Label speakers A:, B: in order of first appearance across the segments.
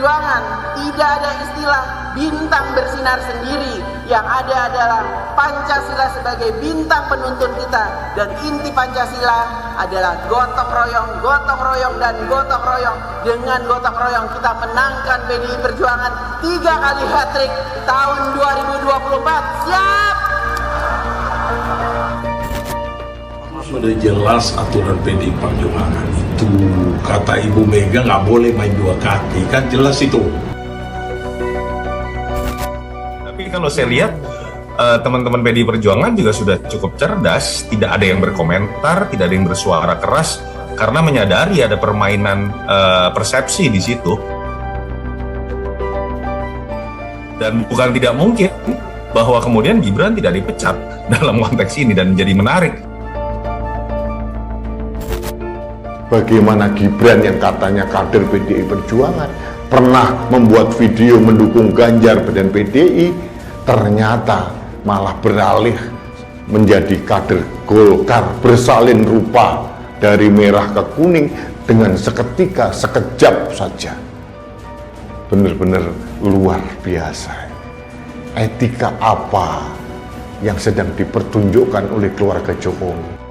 A: Perjuangan tidak ada istilah bintang bersinar sendiri. Yang ada adalah Pancasila sebagai bintang penuntun kita. Dan inti Pancasila adalah gotong royong, dan gotong royong. Dengan gotong royong kita menangkan PDI Perjuangan 3 kali hat-trick tahun 2024. Siap!
B: Sudah jelas aturan PDI Perjuangan itu, kata Ibu Mega nggak boleh main 2 kaki, kan jelas itu.
C: Tapi kalau saya lihat teman-teman PDI Perjuangan juga sudah cukup cerdas, tidak ada yang berkomentar, tidak ada yang bersuara keras karena menyadari ada permainan persepsi di situ. Dan bukan tidak mungkin bahwa kemudian Gibran tidak dipecat dalam konteks ini dan menjadi menarik.
D: Bagaimana Gibran yang katanya kader PDI Perjuangan pernah membuat video mendukung Ganjar dan PDI, ternyata malah beralih menjadi kader Golkar, bersalin rupa dari merah ke kuning dengan seketika, sekejap saja. Benar-benar luar biasa. Etika apa yang sedang dipertunjukkan oleh keluarga Jokowi?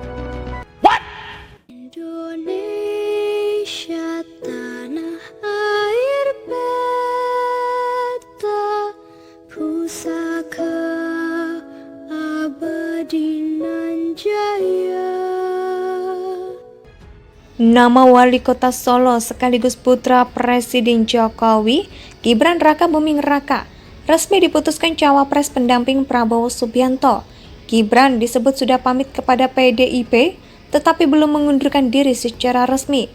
E: Nama Wali Kota Solo sekaligus putra Presiden Jokowi, Gibran Raka Buming Raka, resmi diputuskan cawapres pendamping Prabowo Subianto. Gibran disebut sudah pamit kepada PDIP, tetapi belum mengundurkan diri secara resmi.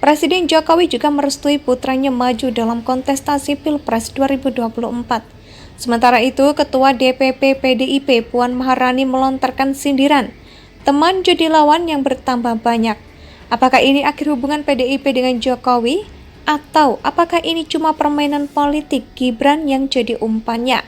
E: Presiden Jokowi juga merestui putranya maju dalam kontestasi Pilpres 2024. Sementara itu, Ketua DPP PDIP Puan Maharani melontarkan sindiran, teman jadi lawan yang bertambah banyak. Apakah ini akhir hubungan PDIP dengan Jokowi? Atau apakah ini cuma permainan politik Gibran yang jadi umpannya?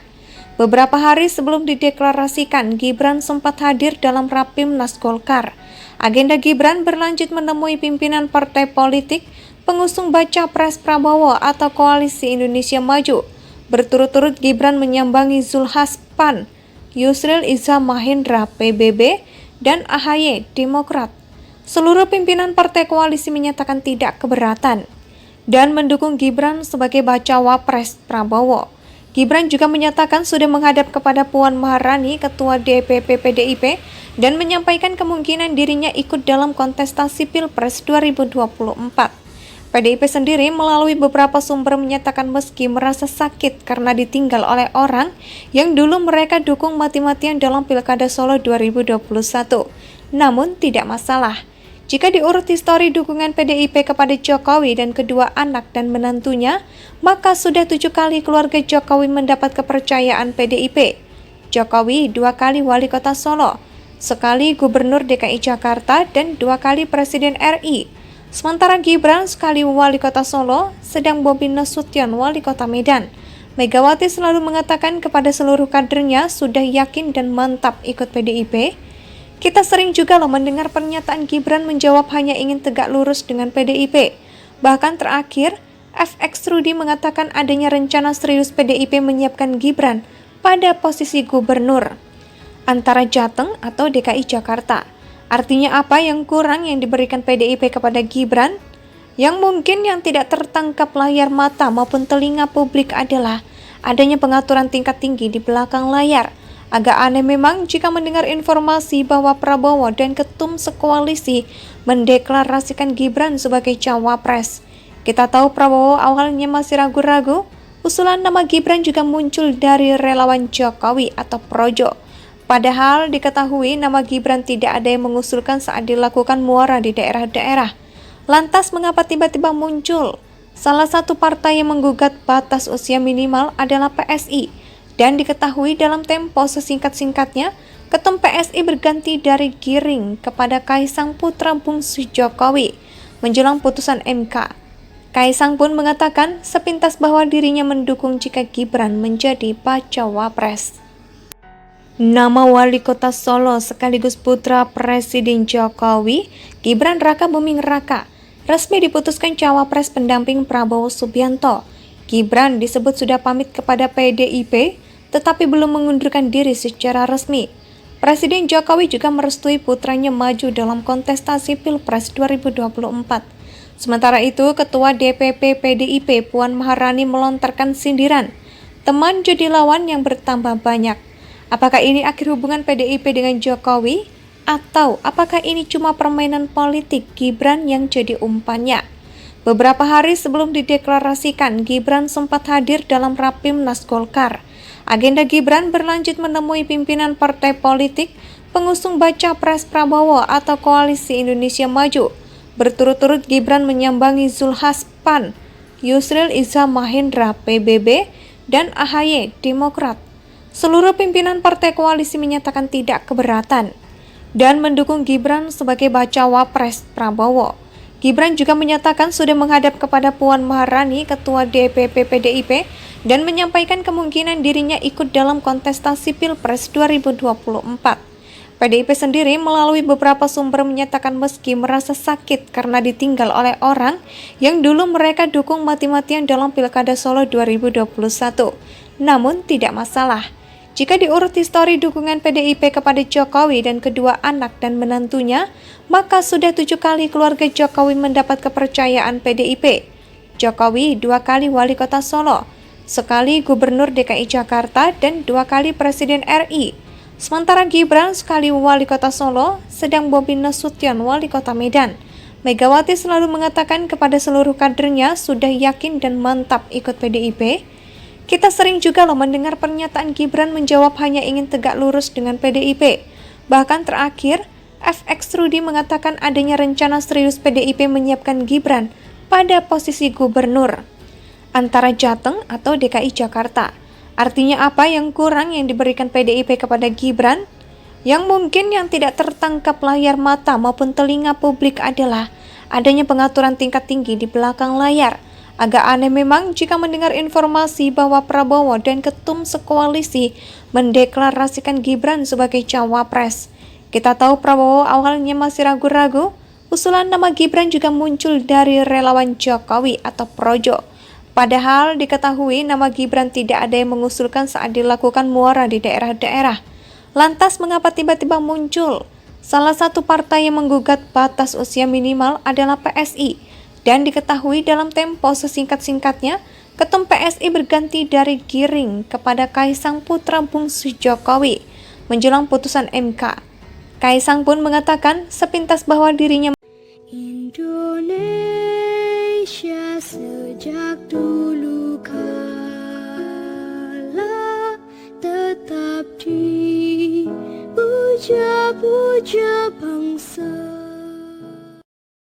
E: Beberapa hari sebelum dideklarasikan, Gibran sempat hadir dalam Rapimnas Golkar. Agenda Gibran berlanjut menemui pimpinan partai politik pengusung baca pres Prabowo atau Koalisi Indonesia Maju. Berturut-turut Gibran menyambangi Zulhas PAN, Yusril Iza Mahendra PBB, dan AHY Demokrat. Seluruh pimpinan partai koalisi menyatakan tidak keberatan dan mendukung Gibran sebagai bacawa pres Prabowo. Gibran juga menyatakan sudah menghadap kepada Puan Maharani, Ketua DPP PDIP, dan menyampaikan kemungkinan dirinya ikut dalam kontestasi Pilpres 2024. PDIP sendiri melalui beberapa sumber menyatakan meski merasa sakit karena ditinggal oleh orang yang dulu mereka dukung mati-matian dalam Pilkada Solo 2021, namun tidak masalah. Jika diurut histori dukungan PDIP kepada Jokowi dan kedua anak dan menantunya, maka sudah 7 kali keluarga Jokowi mendapat kepercayaan PDIP. Jokowi 2 kali wali kota Solo, sekali gubernur DKI Jakarta, dan 2 kali presiden RI. Sementara Gibran sekali wali kota Solo, sedang Bobi Nasution wali kota Medan. Megawati selalu mengatakan kepada seluruh kadernya sudah yakin dan mantap ikut PDIP. Kita sering juga mendengar pernyataan Gibran menjawab hanya ingin tegak lurus dengan PDIP. Bahkan terakhir, FX Rudy mengatakan adanya rencana serius PDIP menyiapkan Gibran pada posisi gubernur antara Jateng atau DKI Jakarta. Artinya apa yang kurang yang diberikan PDIP kepada Gibran? Yang mungkin yang tidak tertangkap layar mata maupun telinga publik adalah adanya pengaturan tingkat tinggi di belakang layar. Agak aneh memang jika mendengar informasi bahwa Prabowo dan ketum sekoalisi mendeklarasikan Gibran sebagai cawapres. Kita tahu Prabowo awalnya masih ragu-ragu, usulan nama Gibran juga muncul dari relawan Jokowi atau Projo. Padahal diketahui nama Gibran tidak ada yang mengusulkan saat dilakukan muara di daerah-daerah. Lantas mengapa tiba-tiba muncul? Salah satu partai yang menggugat batas usia minimal adalah PSI. Dan diketahui dalam tempo sesingkat-singkatnya, ketum PSI berganti dari Giring kepada Kaisang putra bungsu Jokowi menjelang putusan MK. Kaisang pun mengatakan sepintas bahwa dirinya mendukung jika Gibran menjadi bacawa pres. Nama Wali Kota Solo sekaligus putra Presiden Jokowi, Gibran Raka Buming Raka, resmi diputuskan cawapres pendamping Prabowo Subianto. Gibran disebut sudah pamit kepada PDIP, tetapi belum mengundurkan diri secara resmi. Presiden Jokowi juga merestui putranya maju dalam kontestasi Pilpres 2024. Sementara itu, Ketua DPP PDIP Puan Maharani melontarkan sindiran, teman jadi lawan yang bertambah banyak. Apakah ini akhir hubungan PDIP dengan Jokowi? Atau apakah ini cuma permainan politik Gibran yang jadi umpannya? Beberapa hari sebelum dideklarasikan, Gibran sempat hadir dalam Rapimnas Golkar. Agenda Gibran berlanjut menemui pimpinan partai politik pengusung baca pres Prabowo atau Koalisi Indonesia Maju. Berturut-turut Gibran menyambangi Zulhas PAN, Yusril Iza Mahendra PBB, dan AHY Demokrat. Seluruh pimpinan partai koalisi menyatakan tidak keberatan dan mendukung Gibran sebagai bacawa pres Prabowo. Gibran juga menyatakan sudah menghadap kepada Puan Maharani, Ketua DPP PDIP, dan menyampaikan kemungkinan dirinya ikut dalam kontestasi Pilpres 2024. PDIP sendiri melalui beberapa sumber menyatakan meski merasa sakit karena ditinggal oleh orang yang dulu mereka dukung mati-matian dalam Pilkada Solo 2021, namun tidak masalah. Jika diurut histori dukungan PDIP kepada Jokowi dan kedua anak dan menantunya, maka sudah 7 kali keluarga Jokowi mendapat kepercayaan PDIP. Jokowi 2 kali wali kota Solo, sekali gubernur DKI Jakarta, dan 2 kali presiden RI. Sementara Gibran sekali wali kota Solo, sedang Bobi Nasution wali kota Medan. Megawati selalu mengatakan kepada seluruh kadernya sudah yakin dan mantap ikut PDIP. Kita sering juga mendengar pernyataan Gibran menjawab hanya ingin tegak lurus dengan PDIP. Bahkan terakhir, FX Rudy mengatakan adanya rencana serius PDIP menyiapkan Gibran pada posisi gubernur antara Jateng atau DKI Jakarta. Artinya apa yang kurang yang diberikan PDIP kepada Gibran? Yang mungkin yang tidak tertangkap layar mata maupun telinga publik adalah adanya pengaturan tingkat tinggi di belakang layar. Agak aneh memang jika mendengar informasi bahwa Prabowo dan ketum sekoalisi mendeklarasikan Gibran sebagai cawapres. Kita tahu Prabowo awalnya masih ragu-ragu, usulan nama Gibran juga muncul dari relawan Jokowi atau Projo. Padahal diketahui nama Gibran tidak ada yang mengusulkan saat dilakukan muara di daerah-daerah. Lantas mengapa tiba-tiba muncul? Salah satu partai yang menggugat batas usia minimal adalah PSI. Dan diketahui dalam tempo sesingkat-singkatnya, ketum PSI berganti dari Giring kepada Kaisang putra bungsu Jokowi menjelang putusan MK. Kaisang pun mengatakan sepintas bahwa dirinya
F: Indonesia sejak dulu kala tetap dipuja-puja